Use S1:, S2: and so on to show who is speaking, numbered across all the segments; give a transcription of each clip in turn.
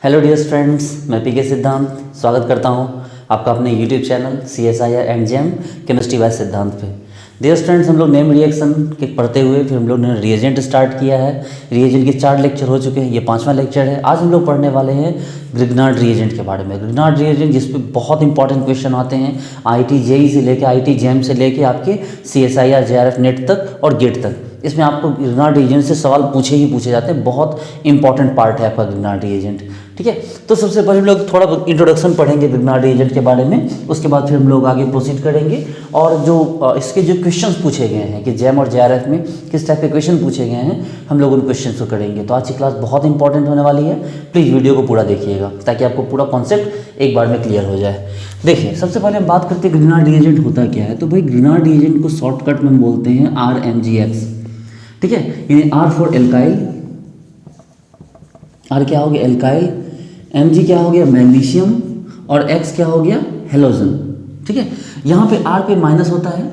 S1: Hello dear friends, मैं पीके सिद्धांत स्वागत करता हूं आपका अपने YouTube channel CSIR and JAM chemistry by Siddhant पे। डियर फ्रेंड्स, हम लोग नेम रिएक्शन के पढ़ते हुए फिर हम लोग ने रिएजेंट स्टार्ट किया है। रिएजेंट के 4 लेक्चर हो चुके हैं, ये 5वां लेक्चर है। आज हम लोग पढ़ने वाले हैं ग्रिग्नार्ड रिएजेंट के बारे में। ग्रिग्नार्ड रिएजेंट जिस पे बहुत इंपॉर्टेंट क्वेश्चन आते हैं IIT JEE से लेके IIT जेम से लेके आपके CSIR JRF नेट तक और गेट तक। इसमें आपको ग्रिग्नार्ड रिएजेंट से सवाल पूछे ही पूछे जाते हैं। बहुत इंपॉर्टेंट पार्ट है आपका ग्रिग्नार्ड रिएजेंट। ठीक है, तो सबसे पहले हम लोग थोड़ा इंट्रोडक्शन पढ़ेंगे ग्रिग्नार्ड रिएजेंट के बारे में। उसके बाद फिर हम लोग आगे प्रोसीड करेंगे और जो इसके जो क्वेश्चंस पूछे गए हैं कि जेम और JRF में किस टाइप के क्वेश्चन पूछे गए हैं, हम लोग उन क्वेश्चन को करेंगे। तो आज की क्लास बहुत इंपॉर्टेंट होने वाली है। प्लीज़ वीडियो को पूरा देखिएगा ताकि आपको पूरा कॉन्सेप्ट एक बार में क्लियर हो जाए। देखिए, सबसे पहले हम बात करते हैं ग्रिग्नार्ड रिएजेंट होता क्या है। तो भाई ग्रिग्नार्ड रिएजेंट को शॉर्टकट में हम बोलते हैं RMGX। ठीक है, यानी R फॉर एल्काइल, R क्या हो गया एल्काइल, Mg क्या हो गया मैग्नीशियम और X क्या हो गया हेलोजन। ठीक है, यहाँ पे R पे माइनस होता है,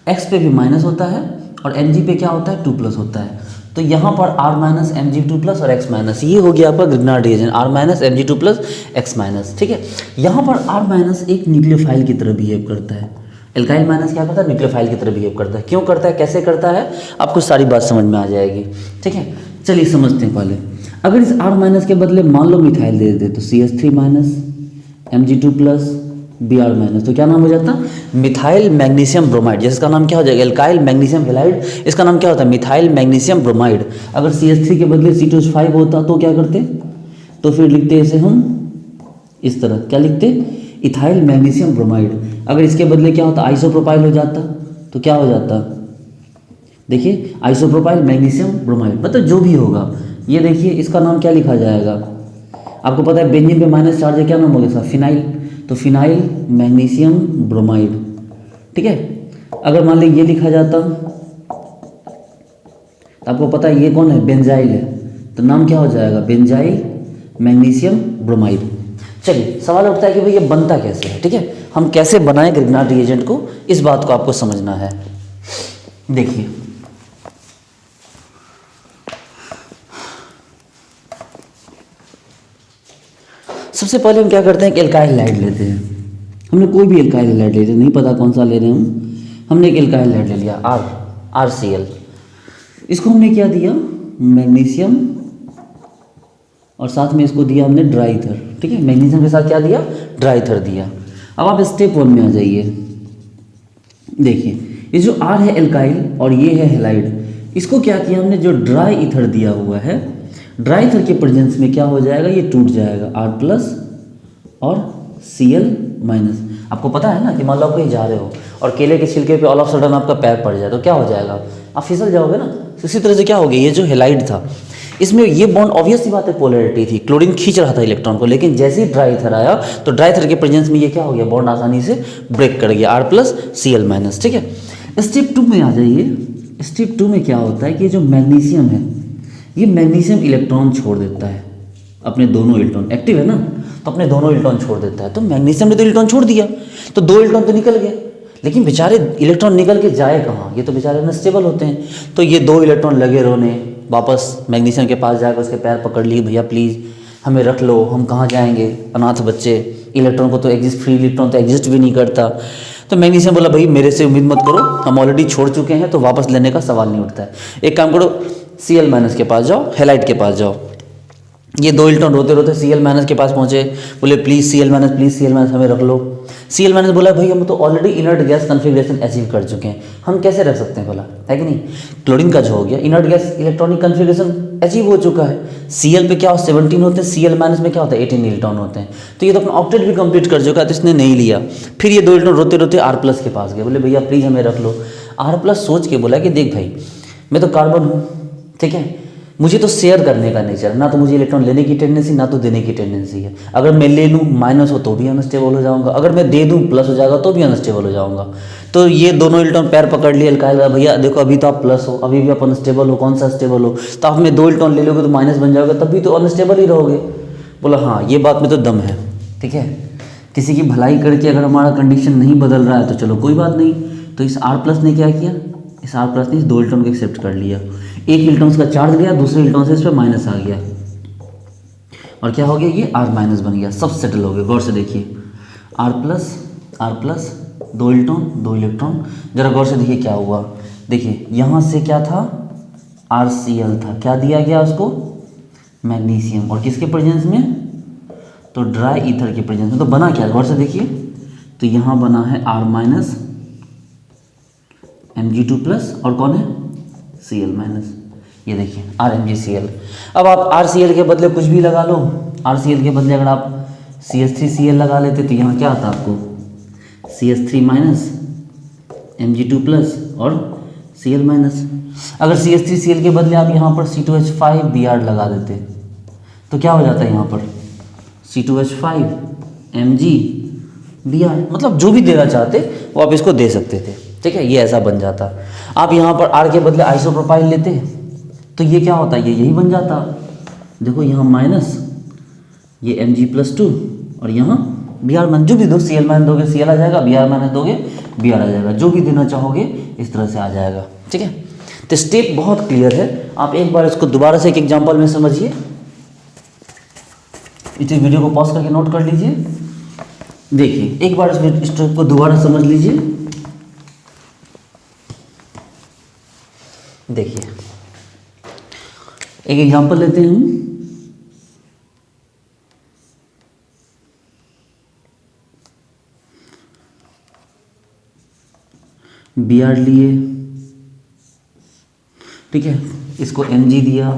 S1: X पे भी माइनस होता है और Mg पे क्या होता है 2+ होता है। तो यहाँ पर R माइनस Mg2+ और X माइनस, ये हो गया आपका Grignard reagent R minus Mg2+ X minus. ठीक है, यहाँ पर R माइनस एक न्यूक्लियोफाइल की तरह बिहेव करता है। एल्काइल माइनस क्या करता है, न्यूक्लियोफाइल की तरह बिहेव करता है। क्यों करता है, कैसे करता है, आपको सारी बात समझ में आ जाएगी। ठीक है, चलिए समझते हैं। पहले अगर इस R माइनस के बदले मान लो मिथाइल दे देते तो CH3 minus Mg2+ Br minus, तो क्या नाम हो जाता मिथाइल मैग्नीशियम ब्रोमाइड। जिसका नाम क्या हो जाएगा एल्काइल मैग्नीशियम हेलाइड, इसका नाम क्या होता है मिथाइल मैग्नीशियम ब्रोमाइड। अगर CH3 के बदले C2H5 होता तो क्या करते, तो फिर लिखते इसे हम इस तरह, क्या लिखते इथाइल मैग्नीशियम ब्रोमाइड। अगर इसके बदले क्या होता आइसोप्रोपाइल हो जाता, तो क्या हो जाता देखिए आइसोप्रोपाइल मैग्नीशियम ब्रोमाइड, मतलब जो भी होगा। ये देखिए इसका नाम क्या लिखा जाएगा, आपको पता है बेंजीन पे माइनस चार्ज है, क्या नाम होगा इसका फिनाइल, तो फिनाइल मैग्नीशियम ब्रोमाइड। ठीक है, अगर मान ली ये लिखा जाता तो आपको पता है ये कौन है बेंजाइल है, तो नाम क्या हो जाएगा बेंजाइल मैग्नीशियम ब्रोमाइड। चलिए सवाल उठता है कि भाई ये बनता कैसे है। ठीक है, हम कैसे बनाएं ग्रिग्नार्ड रिएजेंट को, इस बात को आपको समझना है। देखिए सबसे पहले हम क्या करते हैं कि एल्काइल हैलाइड लेते हैं। हमने कोई भी एल्काइल हैलाइड ले लिया, नहीं पता कौन सा ले रहे हैं हमने एक एल्काइल हैलाइड ले लिया RCl। इसको हमने क्या दिया मैग्नीशियम और साथ में इसको दिया हमने ड्राई ईथर। ठीक है, मैग्नीशियम के साथ क्या दिया ड्राई ईथर दिया। अब आप स्टेप 1 में आ जाइए। देखिए ये जो R है एल्काइल और ये है हैलाइड, इसको क्या किया हमने, जो ड्राई ईथर दिया हुआ है, ड्राई ईथर के प्रेजेंस में क्या हो जाएगा, ये टूट जाएगा R+ और Cl माइनस। आपको पता है ना कि मान लो आप कहीं जा रहे हो और केले के छिलके पे ऑल ऑफ सडन आपका पैर पड़ जाए तो क्या हो जाएगा, आप फिसल जाओगे ना। इसी तरह से क्या हो गया, ये जो हैलाइड था इसमें ये बॉन्ड ऑब्वियस सी बात है पोलैरिटी थी, क्लोरीन खींच रहा था इलेक्ट्रॉन को, लेकिन जैसे ही ड्राई ईथर आया तो ड्राई ईथर के प्रेजेंस में ये क्या हो गया, बॉन्ड आसानी से ब्रेक कर गया R+ Cl माइनस। ठीक है, स्टेप 2 में आ जाइए। स्टेप 2 में क्या होता है कि जो मैग्नीशियम है ये मैग्नीशियम इलेक्ट्रॉन छोड़ देता है, अपने दोनों इलेक्ट्रॉन एक्टिव है ना, तो अपने दोनों इलेक्ट्रॉन छोड़ देता है। तो मैग्नीशियम ने तो इलेक्ट्रॉन छोड़ दिया, तो 2 इलेक्ट्रॉन तो निकल गए, लेकिन बेचारे इलेक्ट्रॉन निकल के जाए कहाँ, ये तो बेचारे अनस्टेबल होते हैं। तो ये 2 इलेक्ट्रॉन लगे रोने, वापस मैग्नीशियम के पास जाकर उसके पैर पकड़ लिए, भैया प्लीज़ हमें रख लो, हम कहाँ जाएंगे, अनाथ बच्चे, इलेक्ट्रॉन को तो एग्जिस्ट, फ्री इलेक्ट्रॉन तो एग्जिस्ट भी नहीं करता। तो मैग्नीशियम बोला भाई मेरे से उम्मीद मत करो, हम ऑलरेडी छोड़ चुके हैं, तो वापस लेने का सवाल नहीं उठता है। एक काम करो Cl माइनस के पास जाओ, हैलाइड के पास जाओ। ये 2 इलेक्ट्रॉन रोते रोते Cl माइनस के पास पहुंचे, बोले प्लीज़ Cl माइनस हमें रख लो। Cl माइनस बोला भाई हम तो already inert gas configuration achieve कर चुके हैं, हम कैसे रख सकते हैं, बोला है कि नहीं। क्लोरीन का जो हो गया inert gas electronic configuration achieve हो चुका है। Cl पे क्या हो 17 होते हैं, Cl माइनस में क्या होता है 18 इलेक्ट्रॉन होते हैं, तो ये तो अपना ऑक्टेट भी कंप्लीट कर चुका है, तो इसने नहीं लिया। फिर ये 2 इलेक्ट्रॉन रोते रोते R+ के पास गए, बोले भैया प्लीज़ हमें रख लो। R+ सोच के बोला कि देख भाई मैं तो कार्बन हूँ, ठीक है, मुझे तो शेयर करने का नेचर है, ना तो मुझे इलेक्ट्रॉन लेने की टेंडेंसी ना तो देने की टेंडेंसी है। अगर मैं ले लूँ माइनस हो तो भी अनस्टेबल हो जाऊंगा, अगर मैं दे दूँ प्लस हो जाएगा तो भी अनस्टेबल हो जाऊंगा। तो ये दोनों इलेक्ट्रॉन पैर पकड़ लिए एल्काइल का, भैया देखो अभी तो आप प्लस हो, अभी भी आप अनस्टेबल हो, कौन सा स्टेबल हो, तो आप में 2 इलेक्ट्रॉन ले लोगे तो माइनस बन जाओगे, तब भी तो अनस्टेबल ही रहोगे। बोला हाँ ये बात में तो दम है। ठीक है, किसी की भलाई करके अगर हमारा कंडीशन नहीं बदल रहा है तो चलो कोई बात नहीं। तो इस R+ ने क्या किया, इस R+ ने इस 2 इलेक्ट्रॉन को एक्सेप्ट कर लिया। एक इलेक्ट्रॉन का चार्ज गया, दूसरे इलेक्ट्रॉन से इस पर माइनस आ गया। और क्या हो गया, ये R माइनस बन गया, सब सेटल हो गया। गौर से देखिए, R प्लस 2 इलेक्ट्रॉन। जरा गौर से देखिए क्या हुआ, देखिए यहाँ से क्या था, RCl था, क्या दिया गया उसको, मैग्नीशियम, और किसके प्रेजेंस में, तो ड्राई ईथर के प्रेजेंस में। तो बना क्या, गौर से देखिए, तो यहाँ बना है R माइनस Mg2+ और कौन है, Cl माइनस। ये देखिए RMgCl। अब आप RCl के बदले कुछ भी लगा लो, RCl के बदले अगर आप CH3Cl लगा लेते तो यहाँ क्या आता आपको, CH3 माइनस Mg2+ और Cl माइनस। अगर CH3Cl के बदले आप यहाँ पर C2H5Br लगा देते तो क्या हो जाता है, यहाँ पर C2H5 Mg Br, मतलब जो भी देना चाहते वो आप इसको दे सकते थे, ठीक है, ये ऐसा बन जाता। आप यहाँ पर R के बदले आइसोप्रोपाइल लेते तो ये क्या होता, ये यही बन जाता। देखो यहाँ माइनस, ये Mg+2 और यहाँ Br माइनस, जो भी दो, Cl माइनस दोगे Cl आ जाएगा, Br माइनस दोगे Br आ जाएगा, जो भी देना चाहोगे इस तरह से आ जाएगा, ठीक है। तो स्टेप बहुत क्लियर है, आप एक बार इसको दोबारा से एक एग्जांपल में समझिए। इस वीडियो को पॉज करके नोट कर लीजिए, देखिए एक बार इस स्टेप को दोबारा समझ लीजिए। देखिए एक एग्जांपल लेते हैं हम, Br लिए, ठीक है, इसको Mg दिया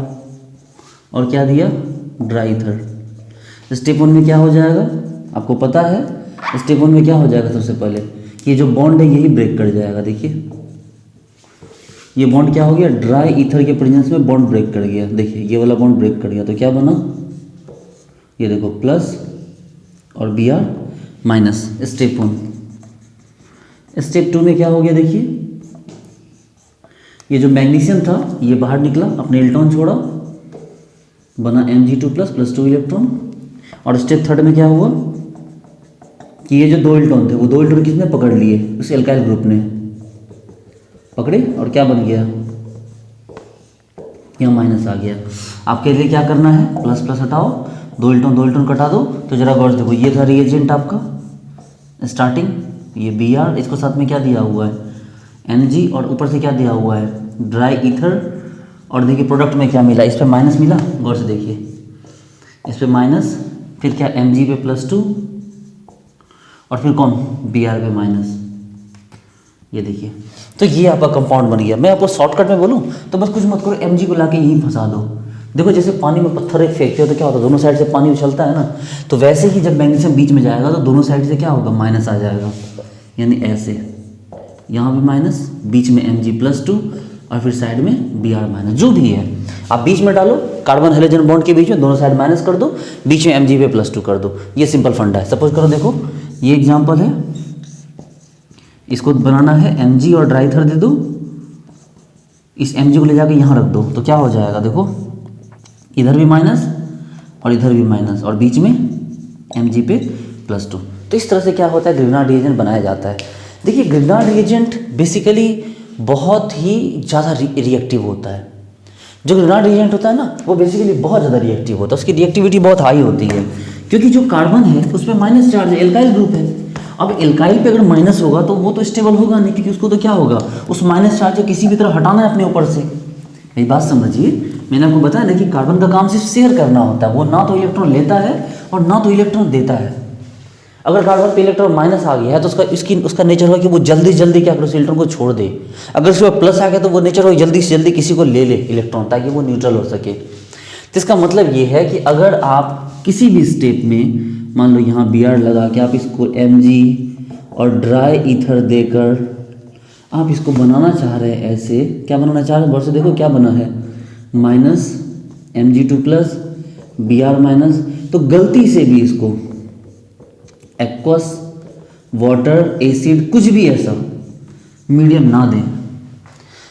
S1: और क्या दिया, ड्राई ईथर। स्टेप 1 में क्या हो जाएगा आपको पता है, स्टेप 1 में क्या हो जाएगा, सबसे पहले ये जो बॉन्ड है यही ब्रेक कर जाएगा। देखिए ये बॉन्ड क्या हो गया, ड्राई ईथर के प्रेजेंस में बॉन्ड ब्रेक कर गया। देखिए ये वाला बॉन्ड ब्रेक कर गया तो क्या बना, ये देखो प्लस और Br माइनस। स्टेप 1। स्टेप 2 में क्या हो गया, देखिए ये जो मैग्नीशियम था ये बाहर निकला, अपने इलेक्ट्रॉन छोड़ा, बना Mg2+ प्लस 2 इलेक्ट्रॉन। और स्टेप 3 में क्या हुआ कि ये जो 2 इलेक्ट्रॉन थे वो 2 इलेक्ट्रॉन किसने पकड़ लिए, उस एल्काइल ग्रुप ने पकड़े और क्या बन गया, यहाँ माइनस आ गया। आपके लिए क्या करना है, प्लस प्लस हटाओ, 2 इलेक्ट्रॉन कटा दो। तो जरा गौर से देखो, ये था रिएजेंट आपका स्टार्टिंग, ये Br, इसको साथ में क्या दिया हुआ है, Mg, और ऊपर से क्या दिया हुआ है, ड्राई ईथर। और देखिए प्रोडक्ट में क्या मिला, इस पर माइनस मिला, गौर से देखिए, इस पर माइनस, फिर क्या Mg पे +2 और फिर कौन, Br पे माइनस। ये देखिए, तो ये आपका कंपाउंड बन गया। मैं आपको शॉर्टकट में बोलूँ तो बस कुछ मत करो, Mg को लाके यहीं फंसा दो। देखो जैसे पानी में पत्थर एक फेंकते हो तो क्या होता है, दोनों साइड से पानी उछलता है ना, तो वैसे ही जब मैग्नीशियम बीच में जाएगा तो दोनों साइड से क्या होगा, माइनस आ जाएगा। यानी ऐसे यहाँ पे माइनस, बीच में Mg+2 और फिर साइड में Br माइनस, जो भी है आप बीच में डालो, कार्बन हाइड्रोजन बॉन्ड के बीच में दोनों साइड माइनस कर दो, बीच में Mg पे +2 कर दो। ये सिंपल फंडा है। सपोज करो, देखो ये एग्जाम्पल है, इसको बनाना है Mg और ड्राई ईथर दे दो, इस Mg को ले जाके यहाँ रख दो तो क्या हो जाएगा, देखो इधर भी माइनस और इधर भी माइनस और बीच में Mg पे +2। तो इस तरह से क्या होता है, ग्रिग्नार्ड रिएजेंट बनाया जाता है। देखिए ग्रिग्नार्ड रिएजेंट बेसिकली बहुत ही ज़्यादा रिएक्टिव होता है। जो ग्रिग्नार्ड रिएजेंट होता है ना वो बेसिकली बहुत ज़्यादा रिएक्टिव होता है, उसकी रिएक्टिविटी बहुत हाई होती है, क्योंकि जो कार्बन है उस पर माइनस चार्ज है, एल्काइल ग्रुप है। अब एल्काइल पे अगर माइनस होगा तो वो तो स्टेबल होगा नहीं, क्योंकि उसको तो क्या होगा, उस माइनस चार्ज को किसी भी तरह हटाना है अपने ऊपर से। मेरी बात समझिए, मैंने आपको बताया ना कि कार्बन का काम सिर्फ शेयर करना होता है, वो ना तो इलेक्ट्रॉन लेता है और ना तो इलेक्ट्रॉन देता है। अगर कार्बन पे इलेक्ट्रॉन माइनस आ गया है तो उसका नेचर होगा कि वो जल्दी से जल्दी क्या करे, उस इलेक्ट्रॉन को छोड़ दे। अगर उसके बाद प्लस आ गया तो वो नेचर होगा जल्दी से जल्दी किसी को ले ले इलेक्ट्रॉन, ताकि वो न्यूट्रल हो सके। तो इसका मतलब ये है कि अगर आप किसी भी स्टेप में मान लो यहाँ Br लगा के आप इसको Mg और ड्राई ईथर देकर आप इसको बनाना चाह रहे हैं, ऐसे क्या बनाना चाह रहे हैं, गौर से देखो क्या बना है, माइनस Mg2+ Br माइनस। तो गलती से भी इसको एक्वस, वाटर, एसिड, कुछ भी ऐसा मीडियम ना दें,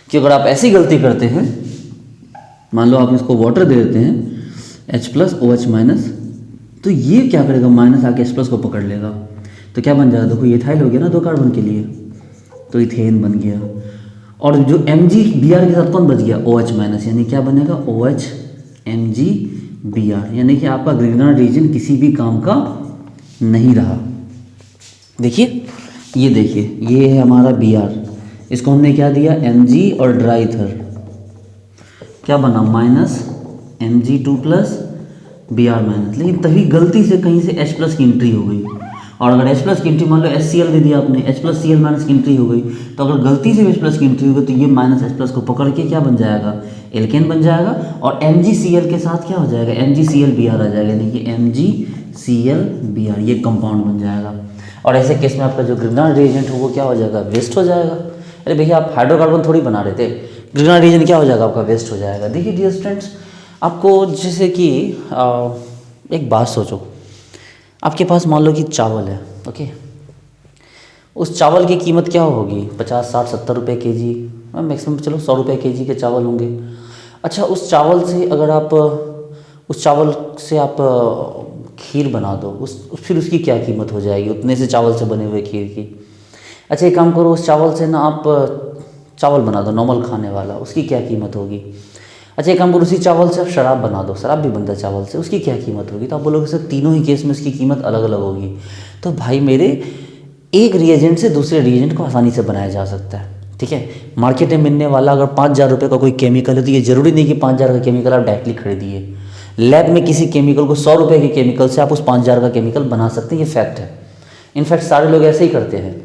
S1: कि अगर आप ऐसी गलती करते हैं, मान लो आप इसको वाटर दे देते हैं H+ OH माइनस, तो ये क्या करेगा, माइनस आके H+ को पकड़ लेगा, तो क्या बन जाएगा, देखो ये इथाइल हो गया ना 2 कार्बन के लिए, तो इथेन बन गया। और जो Mg Br के साथ कौन बच गया, OH माइनस, यानी क्या बनेगा, OH Mg बी आर, यानी कि आपका ग्रिग्नार्ड रीजन किसी भी काम का नहीं रहा। देखिए ये देखिए, ये है हमारा बी आर, इसको हमने क्या दिया एम जी और ड्राई ईथर, क्या बना minus M G two plus B R minus, लेकिन तभी गलती से कहीं से H प्लस की एंट्री हो गई, और अगर H प्लस की एंट्री मान लो HCl दे दिया आपने, H प्लस Cl माइनस की एंट्री हो गई, तो अगर गलती से H प्लस की एंट्री हो गई तो ये माइनस H प्लस को पकड़ के क्या बन जाएगा एल्केन बन जाएगा, और MgCl के साथ क्या हो जाएगा MgClBr आ जाएगा, यानी कि MgClBr ये कंपाउंड बन जाएगा। और ऐसे केस में आपका जो ग्रिग्नार्ड रिएजेंट हो वो क्या हो जाएगा वेस्ट हो जाएगा। अरे भैया आप हाइड्रोकार्बन थोड़ी बना रहे थे, ग्रिग्नार्ड रिएजेंट क्या हो जाएगा आपका वेस्ट हो जाएगा। देखिए डियर स्टूडेंट्स, आपको जैसे कि एक बात सोचो, आपके पास मान लो कि चावल है, ओके, उस चावल की कीमत क्या होगी 50 60 70 रुपये के जी, मैक्सिमम चलो 100 रुपये के जी के चावल होंगे। अच्छा उस चावल से अगर आप उस चावल से आप खीर बना दो, फिर उसकी क्या कीमत हो जाएगी उतने से चावल से बने हुए खीर की। अच्छा एक काम करो, उस चावल से ना आप चावल बना दो नॉर्मल खाने वाला, उसकी क्या कीमत होगी। अच्छा एक काम करो, उसी चावल से आप शराब बना दो, शराब भी बनता है चावल से, उसकी क्या कीमत होगी। तो आप बोलोगे सर तीनों ही केस में उसकी कीमत अलग अलग होगी। तो भाई मेरे एक रिएजेंट से दूसरे रिएजेंट को आसानी से बनाया जा सकता है, ठीक है। मार्केट में मिलने वाला अगर 5000 रुपये का कोई केमिकल है तो ये ज़रूरी नहीं कि 5000 का केमिकल आप डायरेक्टली खरीदिए। लैब में किसी केमिकल को 100 रुपये के केमिकल से आप उस 5000 का केमिकल बना सकते हैं, ये फैक्ट है। इनफैक्ट सारे लोग ऐसे ही करते हैं।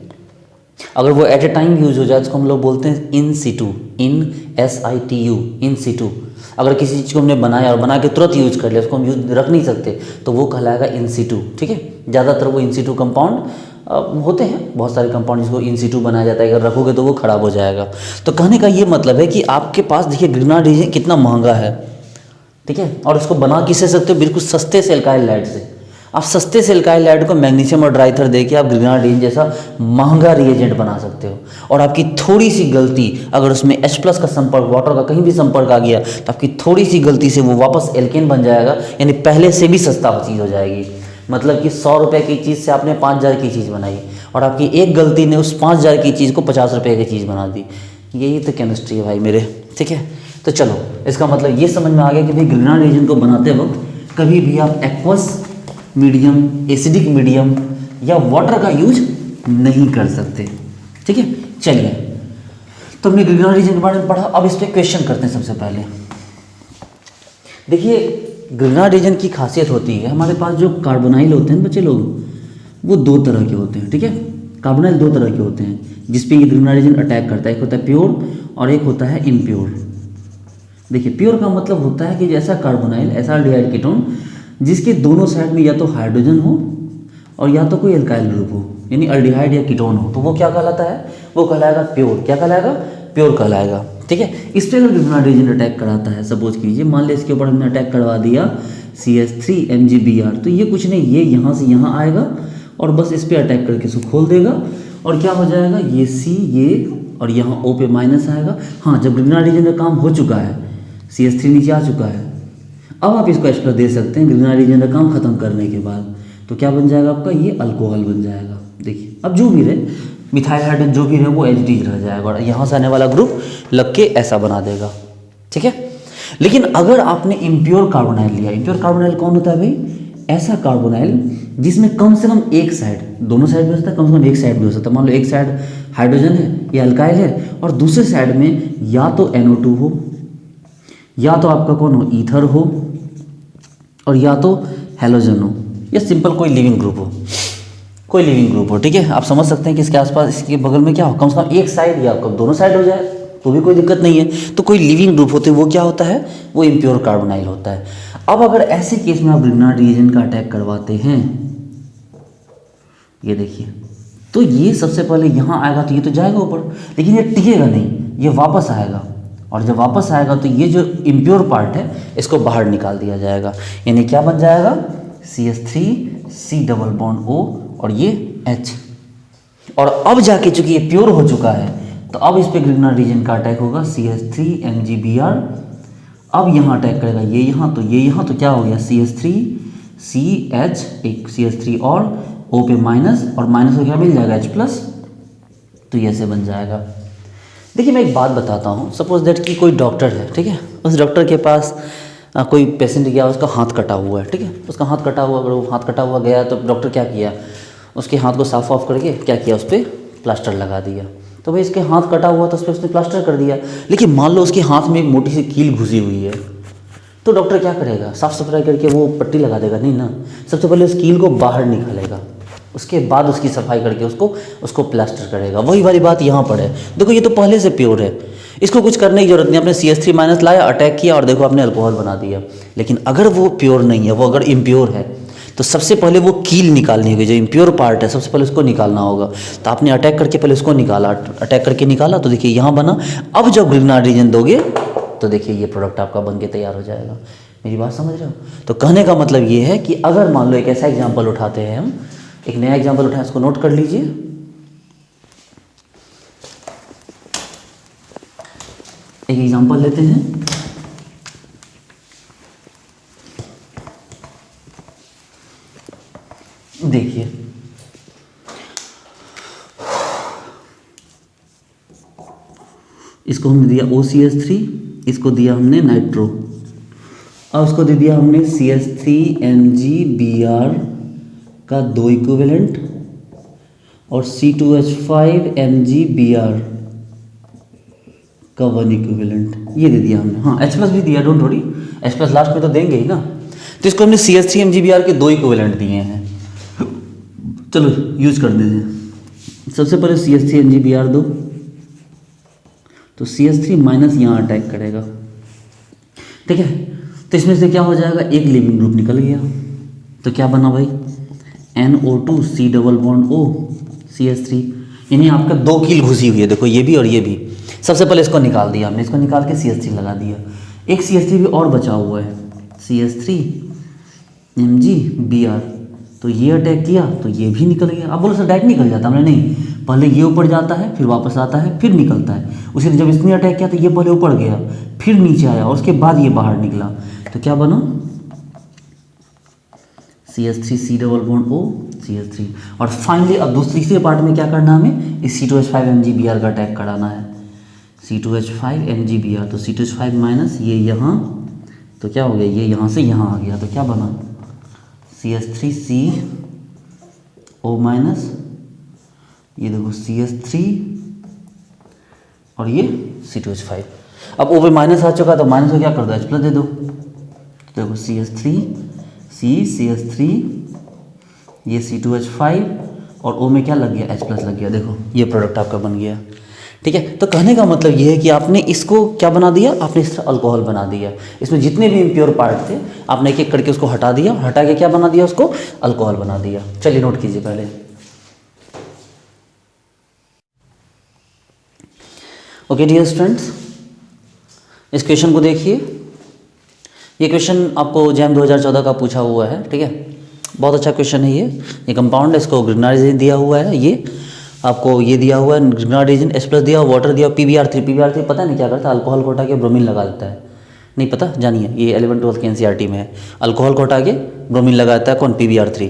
S1: अगर वो एट ए टाइम यूज हो जाए तो हम लोग बोलते हैं इन सिटू, इन SITU इन सिटू। अगर किसी चीज़ को हमने बनाया और बना के तुरंत यूज कर लिया, उसको हम यूज रख नहीं सकते, तो वो कहलाएगा इन सिटू, ठीक है। ज़्यादातर वो इन सिटू कंपाउंड होते हैं, बहुत सारे कंपाउंड जिसको इन सिटू बनाया जाता है, अगर रखोगे तो वो खराब हो जाएगा। तो कहने का ये मतलब है कि आपके पास देखिए ग्रिग्नार्ड रीजन कितना महंगा है, ठीक है, और इसको बना किससे सकते हो, बिल्कुल सस्ते से एल्काइल लाइट से। आप सस्ते से एल्काइल लाइट को मैग्नीशियम और ड्राई ईथर देके आप ग्रिग्नार्ड रीजन जैसा महंगा रिएजेंट बना सकते हो। और आपकी थोड़ी सी गलती, अगर उसमें H प्लस का संपर्क, वाटर का कहीं भी संपर्क आ गया, तो आपकी थोड़ी सी गलती से वो वापस एल्केन बन जाएगा, यानी पहले से भी सस्ता चीज़ हो जाएगी। मतलब कि 100 रुपये की चीज़ से आपने 5000 की चीज़ बनाई, और आपकी एक गलती ने उस 5000 की चीज़ को 50 रुपये की चीज़ बना दी। यही तो केमिस्ट्री है भाई मेरे, ठीक है। तो चलो इसका मतलब ये समझ में आ गया कि भाई ग्रिग्नार्ड रीजन को बनाते वक्त कभी भी आप एक्वस मीडियम, एसिडिक मीडियम या वाटर का यूज नहीं कर सकते, ठीक है। चलिए तो हमने ग्रिग्नार्ड रीजन के बारे में पढ़ा, अब इस पर क्वेश्चन करते हैं। सबसे पहले देखिए ग्रिग्नार्ड रीजन की खासियत होती है, हमारे पास जो कार्बोनाइल होते हैं बच्चे लोग, वो 2 तरह के होते हैं, ठीक है। कार्बोनाइल 2 तरह के होते हैं जिसपे ये ग्रिग्नार्ड रीजन अटैक करता है, एक होता है प्योर और एक होता है इम्प्योर। देखिए प्योर का मतलब होता है कि जैसा कार्बोनाइल ऐसा एल्डिहाइड कीटोन जिसके दोनों साइड में या तो हाइड्रोजन हो और या तो कोई एल्काइल ग्रुप हो, यानी एल्डिहाइड या कीटोन हो, तो वो क्या कहलाता है, वो कहलाएगा प्योर। क्या कहलाएगा, प्योर कहलाएगा, ठीक है। इस पर अगर ग्रिग्नार्ड रीजन अटैक कराता है, सपोज कीजिए मान लिया इसके ऊपर हमने अटैक करवा दिया CH3MgBr, तो ये कुछ नहीं, ये यहाँ से यहाँ आएगा और बस इस पर अटैक करके इसको खोल देगा, और क्या हो जाएगा ये C ये, और यहाँ O पे माइनस आएगा। हाँ जब ग्रिग्नार्ड रीजन का काम हो चुका है, CH3 नीचे आ चुका है, अब आप इसको H+ दे सकते हैं ग्रिग्नार्ड रीजन का काम खत्म करने के बाद, तो क्या बन जाएगा आपका, ये अल्कोहल बन जाएगा। देखिए अब जो भी रहे, मिथाइल हाइड्रोजन जो भी रहे वो H+ रह जाएगा, और यहाँ से आने वाला ग्रुप लग के ऐसा बना देगा, ठीक है। लेकिन अगर आपने इम्प्योर कार्बोनाइल लिया, इम्प्योर कार्बोनाइल कौन होता है भाई, ऐसा कार्बोनाइल जिसमें कम से कम एक साइड, दोनों साइड भी हो सकता है, कम से कम एक साइड भी हो सकता है। मान लो एक साइड हाइड्रोजन है या अल्काइल है, और दूसरे साइड में या तो NO2 हो, या तो आपका कौन हो ईथर हो, और या तो हेलोजन हो, या सिंपल कोई लिविंग ग्रुप हो, कोई लिविंग ग्रुप हो, ठीक है। आप समझ सकते हैं कि इसके आसपास, इसके बगल में क्या हो, कम से कम एक साइड या दोनों साइड हो जाए तो भी कोई दिक्कत नहीं है। तो कोई लिविंग ग्रुप होते हैं, वो क्या होता है, वो इम्प्योर कार्बोनाइल होता है। अब अगर ऐसे केस में आप ग्रिग्नार्ड रीजन का अटैक करवाते हैं, ये देखिए, तो ये सबसे पहले यहाँ आएगा तो ये तो जाएगा ऊपर, लेकिन ये टिकेगा नहीं, ये वापस आएगा, और जब वापस आएगा तो ये जो इम्प्योर पार्ट है इसको बाहर निकाल दिया जाएगा, यानी क्या बन जाएगा CH3 C double bond O और ये H। और अब जाके चूंकि ये प्योर हो चुका है तो अब इस पे ग्रिग्नार्ड रीजन का अटैक होगा CH3MgBr। अब यहाँ अटैक करेगा ये यहाँ, तो ये यहाँ, तो क्या हो गया CH3 CH, एक CH3 और O पे माइनस, और माइनस को क्या मिल जाएगा H+, तो ये ऐसे बन जाएगा। देखिए मैं एक बात बताता हूँ, सपोज दैट कि कोई डॉक्टर है, ठीक है, उस डॉक्टर के पास कोई पेशेंट गया, उसका हाथ कटा हुआ है, ठीक है, उसका हाथ कटा हुआ, अगर वो हाथ कटा हुआ गया तो डॉक्टर क्या किया, उसके हाथ को साफ ऑफ करके क्या किया, उस पर प्लास्टर लगा दिया। तो भाई इसके हाथ कटा हुआ तो उस पर उसने प्लास्टर कर दिया, लेकिन मान लो उसके हाथ में एक मोटी सी कील घुसी हुई है, तो डॉक्टर क्या करेगा, साफ़ सफाई करके वो पट्टी लगा देगा? नहीं ना, सबसे पहले उस कील को बाहर निकालेगा, उसके बाद उसकी सफाई करके उसको प्लास्टर करेगा। वही वाली बात यहाँ पर है। देखो ये तो पहले से प्योर है, इसको कुछ करने की जरूरत नहीं, आपने CH3- लाया, अटैक किया और देखो आपने अल्कोहल बना दिया। लेकिन अगर वो प्योर नहीं है, वो अगर इम्प्योर है, तो सबसे पहले वो कील निकालनी होगी, जो इम्प्योर पार्ट है सबसे पहले उसको निकालना होगा। तो आपने अटैक करके पहले उसको निकाला, अटैक करके निकाला तो देखिए यहाँ बना। अब जब ग्रिग्नार्ड रीजन दोगे तो देखिए ये प्रोडक्ट आपका बन के तैयार हो जाएगा। मेरी बात समझ रहे हो? तो कहने का मतलब ये है कि अगर मान लो एक ऐसा एग्जाम्पल उठाते हैं, हम एक नया एग्जाम्पल उठाएं, इसको नोट कर लीजिए। एक एग्जाम्पल लेते हैं, देखिए इसको हमने दिया OCH3, इसको दिया हमने नाइट्रो, और उसको दे दिया हमने CH3MgBr का 2 इक्विवेलेंट और C2H5MgBr का 1 इक्विवेलेंट, ये दे दिया हमने। हाँ H+ भी दिया, डोंट वरी, H+ लास्ट में तो देंगे ही ना। तो इसको हमने CH3MgBr के 2 इक्विवेलेंट दिए हैं, चलो यूज कर देते हैं। सबसे पहले CH3MgBr दो, तो CH3- यहाँ अटैक करेगा, ठीक है। तो इसमें से क्या हो जाएगा, एक लिविंग ग्रुप निकल गया, तो क्या बना भाई, NO2 C+O CH3, यानी आपका 2 कील घुसी हुई है, देखो ये भी और ये भी। सबसे पहले इसको निकाल दिया हमने, इसको निकाल के CH3 लगा दिया। एक CH3 भी और बचा हुआ है, CH3MgBr, तो ये अटैक किया तो ये भी निकल गया। अब बोलो सर डायरेक्ट निकल जाता, हमने नहीं, पहले ये ऊपर जाता है, फिर वापस आता है, फिर निकलता है। उसी जब इसने अटैक किया तो ये पहले ऊपर गया, फिर नीचे आया और उसके बाद ये बाहर निकला, तो क्या बना, CH3 C+O CH3। और फाइनली अब तीसरे पार्ट में क्या करना है, हमें इस C2H5MgBr का अटैक कराना है, C2H5MgBr, तो C2H5- ये यहाँ, तो क्या हो गया, ये यहाँ से यहाँ आ गया, तो क्या बना, CH3CO-, ये देखो CH3 और ये C2H5। अब O पे माइनस आ चुका तो माइनस को क्या कर दो, H+ दे दो, तो देखो CH3 ये C2H5 और O में क्या लग गया, H+ लग गया। देखो ये प्रोडक्ट आपका बन गया, ठीक है। तो कहने का मतलब ये है कि आपने इसको क्या बना दिया, आपने इस तरह अल्कोहल बना दिया। इसमें जितने भी इम्प्योर पार्ट थे आपने एक एक करके उसको हटा दिया, हटा के क्या बना दिया, उसको अल्कोहल बना दिया। चलिए नोट कीजिए पहले। ओके डियर स्टूडेंट्स, इस क्वेश्चन को देखिए। ये क्वेश्चन आपको जैम 2014 का पूछा हुआ है, ठीक है। बहुत अच्छा क्वेश्चन है ये कंपाउंड है, इसको ग्रिग्नार्ड रीजन दिया हुआ है, ये आपको ये दिया हुआ है ग्रिग्नार्ड रीजन, H+ दिया, वाटर दिया, PBr3 पता नहीं क्या करता है, अल्कोहल को हटा के ब्रोमीन लगा देता है, नहीं पता, जानिए ये 11th-12th के NCERT में है। अल्कोहल को हटा के ब्रोमीन लगाता है कौन, PBr3।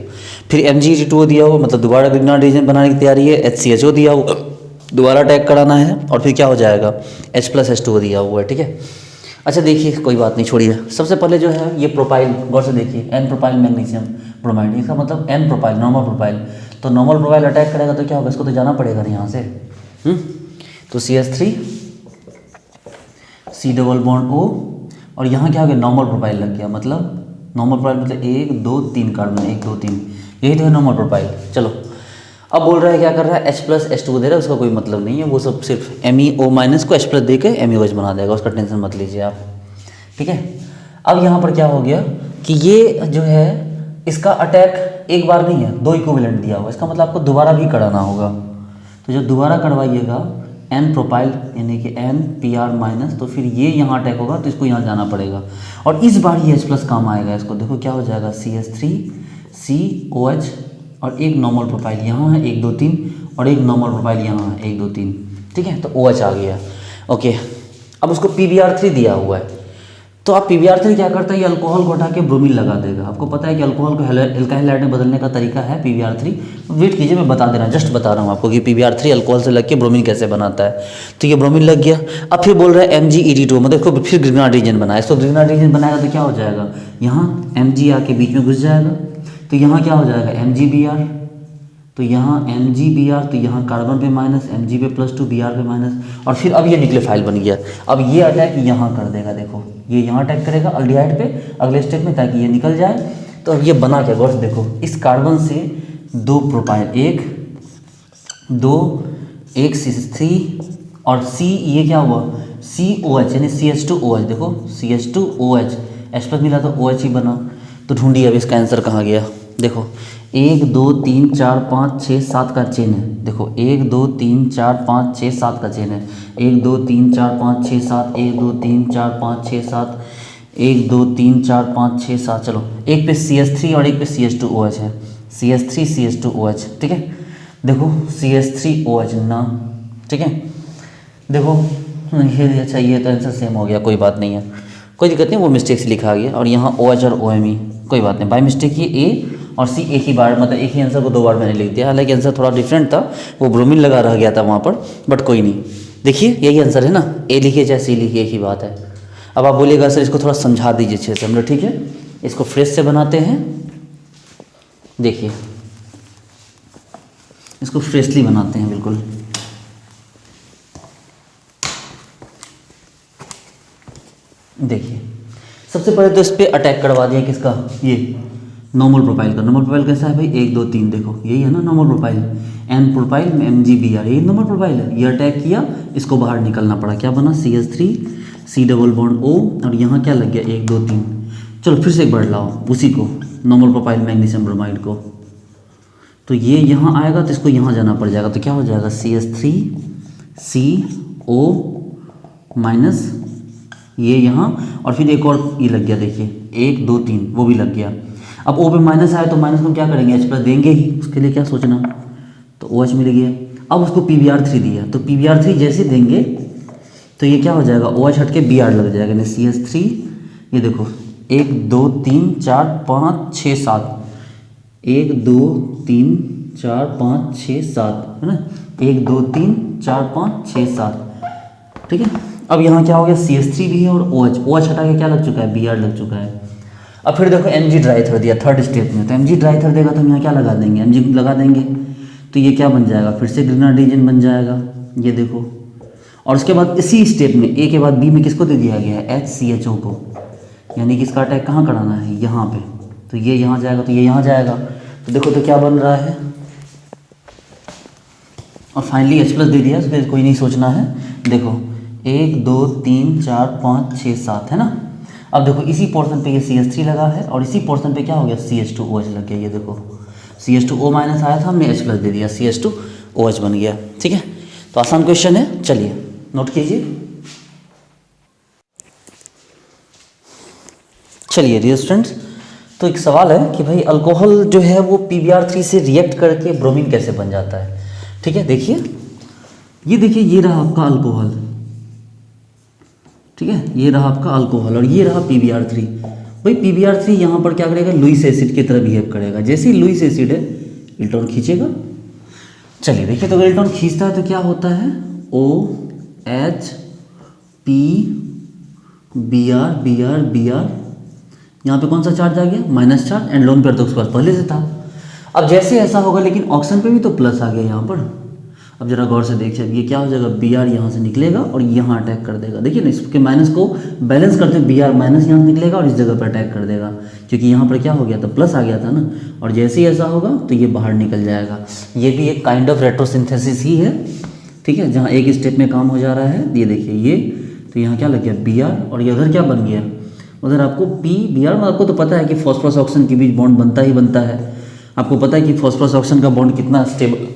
S1: फिर Mg2 दिया हुआ, मतलब दोबारा ग्रिग्नार्ड रीजन बनाने की तैयारी है। HCHO दिया हुआ, दोबारा अटैक कराना है, और फिर क्या हो जाएगा, H+H2 दिया हुआ है, ठीक है। अच्छा देखिए, कोई बात नहीं, छोड़िए। सबसे पहले जो है ये प्रोपाइल, गौर से देखिए, N प्रोपाइल मैग्नीशियम ब्रोमाइड, इसका मतलब N प्रोपाइल, नॉर्मल प्रोपाइल। तो नॉर्मल प्रोपाइल अटैक करेगा तो क्या होगा, इसको तो जाना पड़ेगा ना यहाँ से। तो CH3 C+O और यहाँ क्या हो गया, नॉर्मल प्रोपाइल लग गया, मतलब नॉर्मल प्रोपाइल मतलब 1 2 3 कार्बन, 1 2 3, यही तो है नॉर्मल प्रोपाइल। चलो अब बोल रहा है क्या कर रहा है, H+H2 दे रहा है, उसका कोई मतलब नहीं है, वो सब सिर्फ MEO- को H+ दे के MEOH बना देगा, उसका टेंशन मत लीजिए आप, ठीक है। अब यहाँ पर क्या हो गया कि ये जो है इसका अटैक एक बार नहीं है, 2 इक्विवेलेंट दिया हुआ, इसका मतलब आपको दोबारा भी कराना होगा। तो जब दोबारा करवाइएगा N प्रोपाइल यानी कि NPr-, तो फिर ये यहाँ अटैक होगा तो इसको यहाँ जाना पड़ेगा, और इस बार ये H+ काम आएगा। इसको देखो क्या हो जाएगा, CH3COH और एक नॉर्मल प्रोफाइल यहाँ है 1 2 3, और एक नॉर्मल प्रोफाइल यहाँ है 1 2 3, ठीक है। तो OH आ गया, ओके। अब उसको PBr3 दिया हुआ है, तो आप PbR3 क्या करता है, ये अल्कोहल को हटा के ब्रोमीन लगा देगा। आपको पता है कि अल्कोहल को एल्काइल हैलाइड में बदलने का तरीका है PbR3। वेट कीजिए, मैं बता दे रहा हूँ, जस्ट बता रहा हूँ आपको कि PbR3 अल्कोहल से लग के ब्रोमीन कैसे बनाता है। तो ये ब्रोमीन लग गया। अब फिर बोल रहा है MgED2, मतलब इसको फिर ग्रिग्नार्ड रीजन बनाया। इसको ग्रिग्नार्ड रीजन बनाएगा तो क्या हो जाएगा, यहाँ Mg आके बीच में घुस जाएगा, तो यहाँ क्या हो जाएगा MgBr, तो यहाँ MgBr, तो यहाँ कार्बन पे माइनस, Mg पे +2, Br पे माइनस, और फिर अब ये न्यूक्लियोफाइल बन गया। अब ये अटैक यहाँ कर देगा, देखो ये यहाँ अटैक करेगा अल्डिहाइड पे अगले स्टेप में, ताकि ये निकल जाए। तो अब ये बना क्या, गौर से देखो, इस कार्बन से 2 प्रोपाइल, एक CH3 और C, ये क्या हुआ COH यानी CH2OH, देखो CH2OH, H+ मिला तो OH ही बना। तो ढूंढिए अब इसका आंसर कहाँ गया, देखो 1 2 3 4 5 6 7 का चेन है, देखो 1 2 3 4 5 6 7 का चेन है, 1 2 3 4 5 6 7, 1 2 3 4 5 6 7, 1 2 3 4 5 6 7, चलो एक पे CH3 और एक पे CH2OH है, CH3 CH2OH, ठीक है। देखो CH3OH ना, ठीक है, देखो ये अच्छा, ये तो आंसर सेम हो गया, कोई बात नहीं है, कोई दिक्कत नहीं, वो मिस्टेक से लिखा गया। और यहाँ OH और OMe, कोई बात नहीं, बाय मिस्टेक ये A और C एक ही बार, मतलब एक ही आंसर को 2 बार मैंने लिख दिया, हालांकि आंसर थोड़ा डिफरेंट था, वो ब्रोमीन लगा रह गया था वहाँ पर, बट कोई नहीं। देखिए यही आंसर है ना, A लिखिए चाहे C लिखिए, एक ही बात है। अब आप बोलिएगा सर इसको थोड़ा समझा दीजिए अच्छे से, हम लोग ठीक है, इसको फ्रेश से बनाते हैं। देखिए इसको फ्रेशली बनाते हैं बिल्कुल। देखिए सबसे पहले तो इस पर अटैक करवा दिया, किसका, ये नॉर्मल प्रोफाइल का। नॉर्मल प्रोफाइल कैसा है भाई, 1 2 3, देखो यही है ना नॉर्मल प्रोफाइल, N प्रोफाइल में MgBr, यही नॉर्मल प्रोफाइल है। ये अटैक किया, इसको बाहर निकलना पड़ा, क्या बना CH3 C double bond O, और यहाँ क्या लग गया 1 2 3। चलो फिर से एक बार लाओ उसी को, नॉर्मल प्रोफाइल मैग्नीशियम ब्रोमाइड को, तो ये यहाँ आएगा तो इसको यहाँ जाना पड़ जाएगा, तो क्या हो जाएगा CH3 CO माइनस, ये यहाँ, और फिर एक और ये लग गया, देखिए 1 2 3, वो भी लग गया। अब O पे माइनस आया तो माइनस को क्या करेंगे, H+ देंगे ही, उसके लिए क्या सोचना, तो OH मिल गया। अब उसको PbR3 दिया, तो PbR3 जैसे देंगे तो ये क्या हो जाएगा, OH हट के Br लग जाएगा, यानी CH3, ये देखो 1 2 3 4 5 6 7, 1 2 3 4 5 6 7, है ना, 1 2 3 4 5 6 7, ठीक है। अब यहाँ क्या हो गया, CH3 भी है और OH हटा के क्या लग चुका है, Br लग चुका है। अब फिर देखो Mg ड्राइथर दिया थर्ड स्टेप में, तो Mg ड्राइथर देगा तो हम यहाँ क्या लगा देंगे, Mg लगा देंगे, तो ये क्या बन जाएगा, फिर से ग्रिग्नार्ड रीजन बन जाएगा, ये देखो। और उसके बाद इसी स्टेप में A के बाद B में किसको दे दिया गया है, HCHO को, यानी कि इसका अटैक कहाँ कराना है, यहाँ पे, तो ये यहाँ जाएगा, तो ये यहाँ जाएगा, तो देखो तो क्या बन रहा है, और फाइनली H+ दे दिया, उसके कोई नहीं सोचना है। देखो 1 2 3 4 5 6 7 है ना। अब देखो इसी पोर्शन पे ये CH3 लगा है और इसी पोर्शन पे क्या हो गया, CH2OH लग गया, ये देखो CH2O माइनस आया था, हमने H+ दे दिया, CH2OH बन गया, ठीक है। तो आसान क्वेश्चन है, चलिए नोट कीजिए। चलिए डियर स्टूडेंट्स, तो एक सवाल है कि भाई अल्कोहल जो है वो PbR3 से रिएक्ट करके ब्रोमीन कैसे बन जाता है, ठीक है। देखिए ये देखिए, ये रहा आपका अल्कोहल, ठीक है, ये रहा आपका अल्कोहल और ये रहा PbR3। भाई PbR3 यहाँ पर क्या करेगा, लुईस एसिड की तरह बिहेव करेगा, जैसे ही लुईस एसिड है इलेक्ट्रॉन खींचेगा। चलिए देखिए, तो अगर इलेक्ट्रॉन खींचता है तो क्या होता है, OH P Br, यहाँ पे कौन सा चार्ज आ गया, minus charge, and lone pair तो उसके पास पहले से था। अब जैसे ऐसा होगा, लेकिन ऑक्सीजन पे भी तो प्लस आ गया यहाँ पर। अब जरा गौर से देखिए, ये क्या हो जाएगा, Br यहाँ से निकलेगा और यहाँ अटैक कर देगा, देखिए ना, इसके माइनस को बैलेंस करते हुए Br माइनस यहाँ से निकलेगा और इस जगह पर अटैक कर देगा, क्योंकि यहाँ पर क्या हो गया था, प्लस आ गया था ना, और जैसे ही ऐसा होगा तो ये बाहर निकल जाएगा। ये भी एक काइंड ऑफ रेट्रोसिंथेसिस ही है, ठीक है, जहाँ एक स्टेप में काम हो जा रहा है। ये देखिए ये, तो यहाँ क्या लग गया Br, और ये उधर क्या बन गया, उधर आपको Br, आपको तो पता है कि फॉस्फोरस ऑक्सीजन के बीच बॉन्ड बनता ही बनता है। आपको पता है कि फॉस्फोरस ऑक्सीजन का बॉन्ड कितना स्टेबल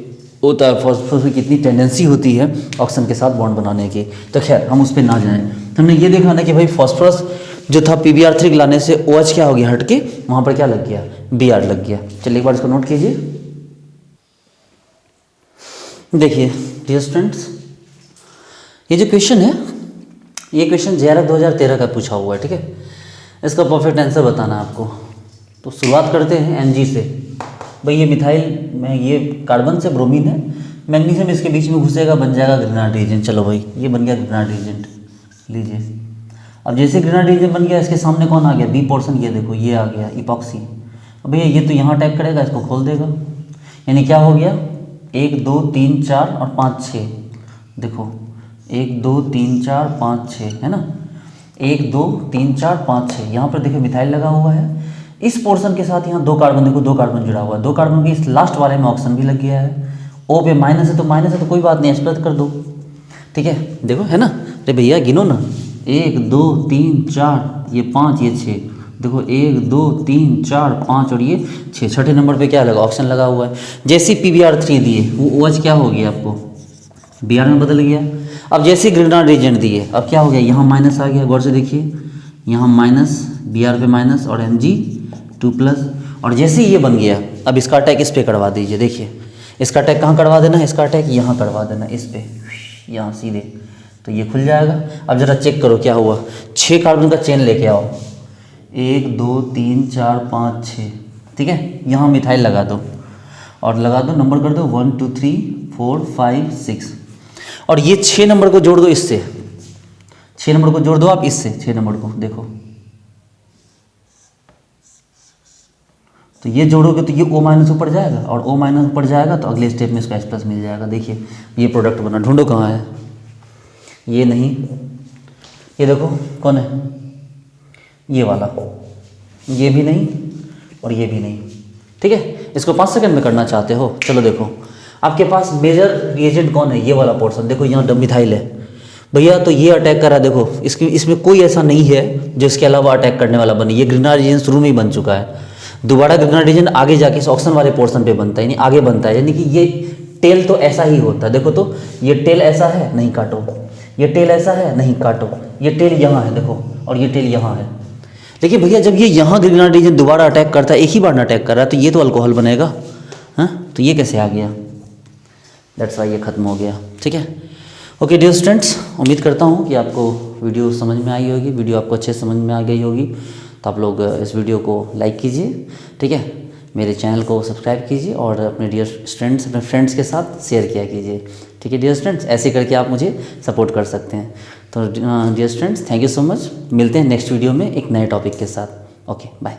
S1: होता है, फॉस्फोरस की कितनी टेंडेंसी होती है ऑक्सीजन के साथ बॉन्ड बनाने की। तो खैर हम उस पर ना जाएं, हमने ये देखा ना कि भाई फॉस्फोरस जो था PbR3 लाने से OH क्या हो गया, हट के वहाँ पर क्या लग गया, Br लग गया। चलिए एक बार इसको नोट कीजिए। देखिए डियर स्टूडेंट्स, ये जो क्वेश्चन है ये क्वेश्चन JRF 2013 का पूछा हुआ है, ठीक है। इसका परफेक्ट आंसर बताना है आपको। तो शुरुआत करते हैं Mg से। भाई ये मिथाइल में ये कार्बन से ब्रोमीन है, मैग्नीशियम इसके बीच में घुसेगा, बन जाएगा ग्रेनाइट एजेंट। चलो भाई ये बन गया ग्रेनाइट एजेंट, लीजिए। अब जैसे ग्रेनाइट एजेंट बन गया, इसके सामने कौन आ गया, बी पोर्शन, ये देखो ये आ गया इपॉक्सी। अब भैया ये तो यहाँ अटैक करेगा, इसको खोल देगा, यानी क्या हो गया 1 2 3 4 और 5 6। देखो 1 2 3 4 5 6 है ना, 1 2 3 4 5 6। यहाँ पर देखो मिथाइल लगा हुआ है, इस पोर्शन के साथ यहाँ 2 कार्बन, देखो 2 कार्बन जुड़ा हुआ है, 2 कार्बन के इस लास्ट वाले में ऑक्सीजन भी लग गया है। O पे माइनस है तो माइनस है तो कोई बात नहीं, एक्सप्रेस कर दो, ठीक है। देखो है ना, अरे भैया गिनो ना, 1 2 3 4 ये 5 ये 6। देखो 1 2 3 4 5 और ये 6। छठे नंबर पे क्या लगा, ऑक्सीजन लगा हुआ है। जैसे PBr3 दिए वो OH क्या हो गया आपको, Br में बदल गया। अब जैसे ग्रेनाइट एजेंट दिए, अब क्या हो गया, यहाँ माइनस आ गया, गौर से देखिए, यहाँ माइनस, Br पे माइनस और Mg2+। और जैसे ये बन गया, अब इसका अटैक इस पे करवा दीजिए। देखिए इसका अटैक कहाँ करवा देना है, इसका अटैक यहाँ करवा देना, इस पे, यहाँ सीधे, तो ये खुल जाएगा। अब जरा चेक करो क्या हुआ, 6 कार्बन का चेन लेके आओ, 1 2 3 4 5 6, ठीक है। यहाँ मिथाइल लगा दो और लगा दो, नंबर कर दो 1 2 3 4 5 6। और ये 6 नंबर को जोड़ दो इससे, 6 नंबर को जोड़ दो आप इससे, 6 नंबर को देखो, तो ये जोड़ोगे तो ये O- ऊपर जाएगा और O- ऊपर जाएगा तो अगले स्टेप में इसका H+ मिल जाएगा। देखिए ये प्रोडक्ट बना, ढूंढो कहाँ है, ये नहीं, ये देखो कौन है, ये वाला, ये भी नहीं और ये भी नहीं, ठीक है। इसको 5 सेकंड में करना चाहते हो, चलो देखो आपके पास मेजर रिएजेंट कौन है, ये वाला पोर्शन, देखो यहाँ मिथाइल है भैया, तो ये अटैक करा, देखो इसमें कोई ऐसा नहीं है जो इसके अलावा अटैक करने वाला बने। ये ग्रेनाइट एजेंट शुरू में ही बन चुका है, दोबारा ग्रेनाइट एजेंट आगे जाके इस ऑक्सीजन वाले पोर्शन पे बनता है, यानी आगे बनता है, यानी कि ये टेल तो ऐसा ही होता है। देखो तो ये टेल ऐसा है, नहीं काटो, ये टेल ऐसा है, नहीं काटो, ये टेल यहाँ है देखो, और ये टेल यहाँ है। देखिए भैया जब ये यहाँ ग्रेनाइट एजेंट दोबारा अटैक करता है, एक ही बार ना अटैक कर रहा है, तो ये तो अल्कोहल बनेगा, हाँ, तो ये कैसे आ गया, दैट्स वाई ये खत्म हो गया, ठीक है। ओके डियर स्टूडेंट्स, उम्मीद करता हूँ कि आपको वीडियो समझ में आई होगी, वीडियो आपको अच्छे समझ में आ गई होगी। तो आप लोग इस वीडियो को लाइक कीजिए, ठीक है, मेरे चैनल को सब्सक्राइब कीजिए और अपने डियर स्टूडेंट्स, अपने फ्रेंड्स के साथ शेयर किया कीजिए, ठीक है डियर स्टूडेंट्स। ऐसे करके आप मुझे सपोर्ट कर सकते हैं। तो dear students, thank you so much, मिलते हैं नेक्स्ट वीडियो में एक नए टॉपिक के साथ। Okay bye.